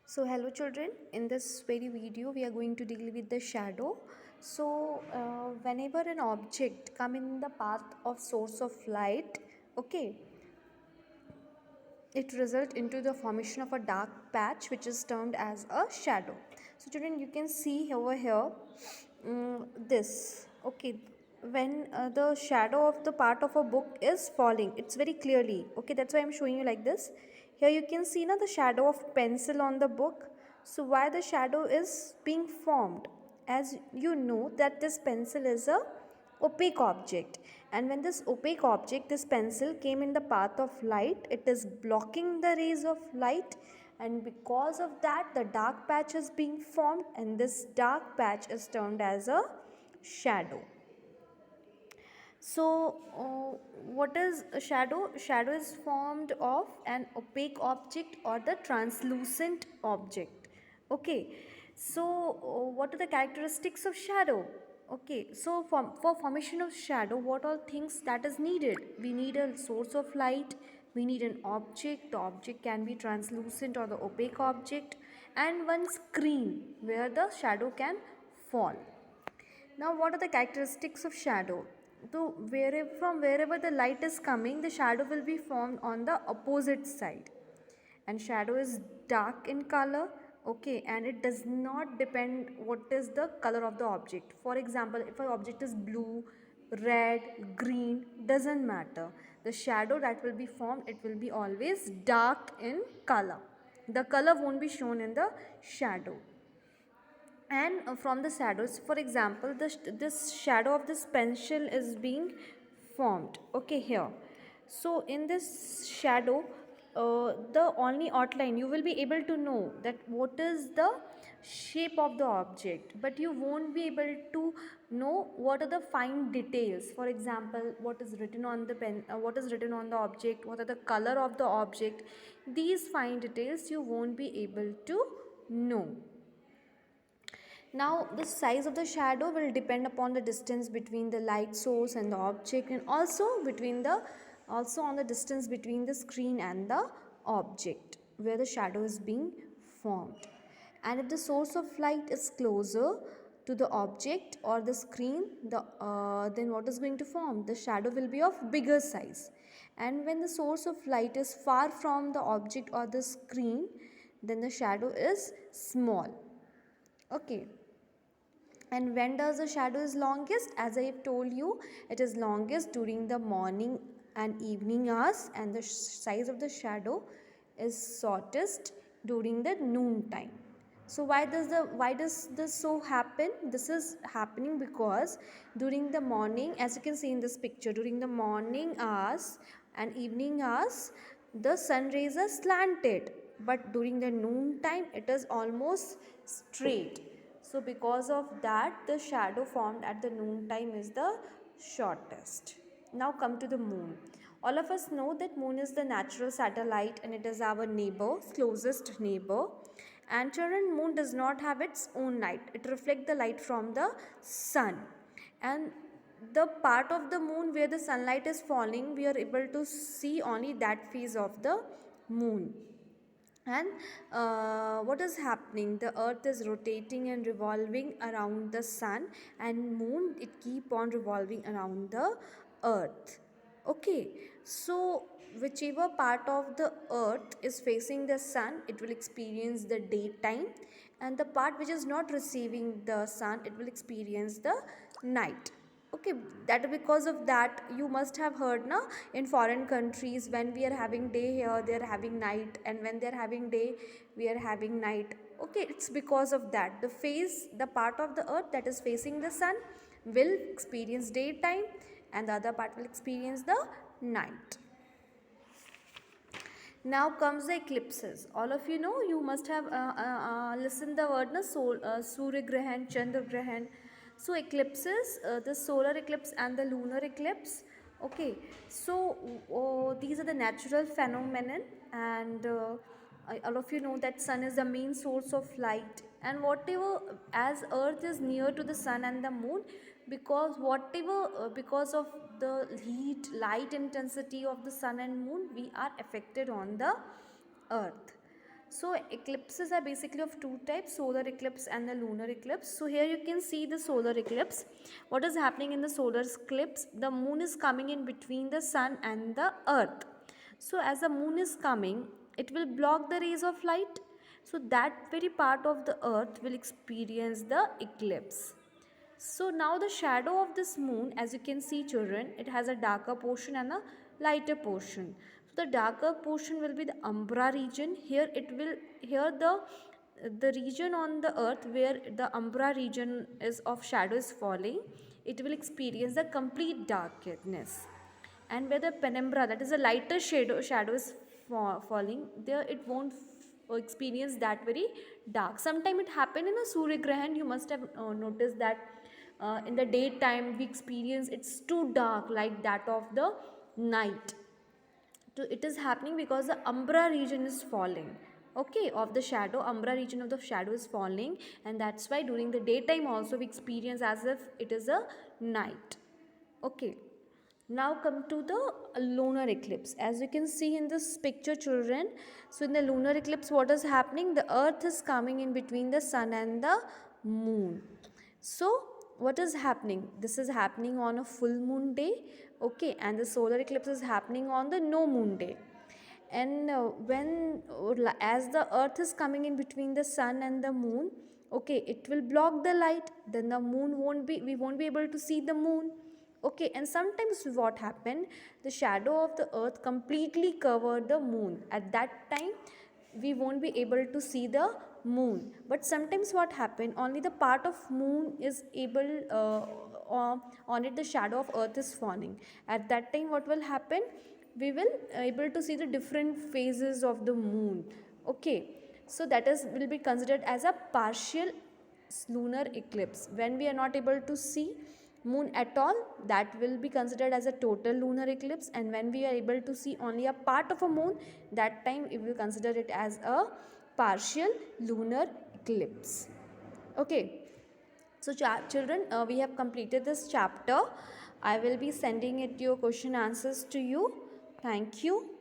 So hello children, in this very video we are going to deal with the shadow. Whenever an object come in the path of source of light, okay, it result into the formation of a dark patch which is termed as a shadow. So children, you can see over here this, okay, when the shadow of the part of a book is falling, it's very clearly, okay, that's why I'm showing you like this. Here you can see now the shadow of pencil on the book. So why the shadow is being formed? As you know that this pencil is a opaque object, and when this opaque object, this pencil, came in the path of light, it is blocking the rays of light, and because of that the dark patch is being formed, and this dark patch is termed as a shadow. What is a shadow? Shadow is formed of an opaque object or the translucent object. Okay. What are the characteristics of shadow? Okay. For formation of shadow, what all things that is needed? We need a source of light. We need an object. The object can be translucent or the opaque object, and one screen where the shadow can fall. Now, what are the characteristics of shadow? From wherever the light is coming, the shadow will be formed on the opposite side. And shadow is dark in color, okay, and it does not depend what is the color of the object. For example, if an object is blue, red, green, doesn't matter. The shadow that will be formed, it will be always dark in color. The color won't be shown in the shadow. And from the shadows, for example, this shadow of this pencil is being formed, okay, here. So in this shadow, the only outline you will be able to know that what is the shape of the object, but you won't be able to know what are the fine details. For example, what is written on the pen, what is written on the object, what are the color of the object. These fine details you won't be able to know. Now, the size of the shadow will depend upon the distance between the light source and the object, and also on the distance between the screen and the object where the shadow is being formed. And if the source of light is closer to the object or the screen, then what is going to form? The shadow will be of bigger size. And when the source of light is far from the object or the screen, then the shadow is small. Okay. And when does the shadow is longest? As I have told you, it is longest during the morning and evening hours, and the size of the shadow is shortest during the noon time. So why does this so happen? This is happening because during the morning, as you can see in this picture, during the morning hours and evening hours, the sun rays are slanted, but during the noon time it is almost straight. So because of that, the shadow formed at the noon time is the shortest. Now come to the moon. All of us know that moon is the natural satellite and it is our neighbor, closest neighbor. And children, moon does not have its own light. It reflects the light from the sun. And the part of the moon where the sunlight is falling, we are able to see only that phase of the moon. And what is happening? The earth is rotating and revolving around the sun, and moon, it keep on revolving around the earth. Okay, so whichever part of the earth is facing the sun, it will experience the daytime, and the part which is not receiving the sun, it will experience the night. Okay, that because of that you must have heard now, in foreign countries, when we are having day, here they are having night, and when they are having day, we are having night. Okay, it's because of that the part of the earth that is facing the sun will experience daytime, and the other part will experience the night. Now comes the eclipses. All of you know, you must have listened the word na Surya Grahan, Chandra Grahan. So eclipses, the solar eclipse and the lunar eclipse. Okay, so these are the natural phenomenon, and all of you know that sun is the main source of light, and whatever, as earth is near to the sun and the moon, because of the heat light intensity of the sun and moon, we are affected on the earth. So eclipses are basically of two types, solar eclipse and the lunar eclipse. So here you can see the solar eclipse. What is happening in the solar eclipse? The moon is coming in between the sun and the earth. So as the moon is coming, it will block the rays of light. So that very part of the earth will experience the eclipse. So now the shadow of this moon, as you can see children, it has a darker portion and a lighter portion. So the darker portion will be the umbra region. Here the region on the earth where the umbra region is of shadow is falling, it will experience the complete darkness. And where the penumbra, that is a lighter shadow is falling, there it won't experience that very dark. Sometime it happened in a Surya Grahan. You must have noticed that in the daytime we experience it's too dark like that of the night. So it is happening because the umbra region is falling, okay, of the shadow. Umbra region of the shadow is falling, and that's why during the daytime also we experience as if it is a night. Okay, now come to the lunar eclipse. As you can see in this picture children, so in the lunar eclipse what is happening, the earth is coming in between the sun and the moon. So what is happening, this is happening on a full moon day, okay, and the solar eclipse is happening on the no moon day. And when as the earth is coming in between the sun and the moon, okay, it will block the light, then the moon won't be, we won't be able to see the moon, okay. And sometimes what happened, the shadow of the earth completely covered the moon. At that time we won't be able to see the moon. But sometimes what happened, only the part of moon is able on it the shadow of earth is falling. At that time what will happen, we will able to see the different phases of the moon, okay. So that is will be considered as a partial lunar eclipse. When we are not able to see moon at all, that will be considered as a total lunar eclipse. And when we are able to see only a part of a moon, that time we will consider it as a partial lunar eclipse, okay. So children, we have completed this chapter. I will be sending it your question answers to you. Thank you.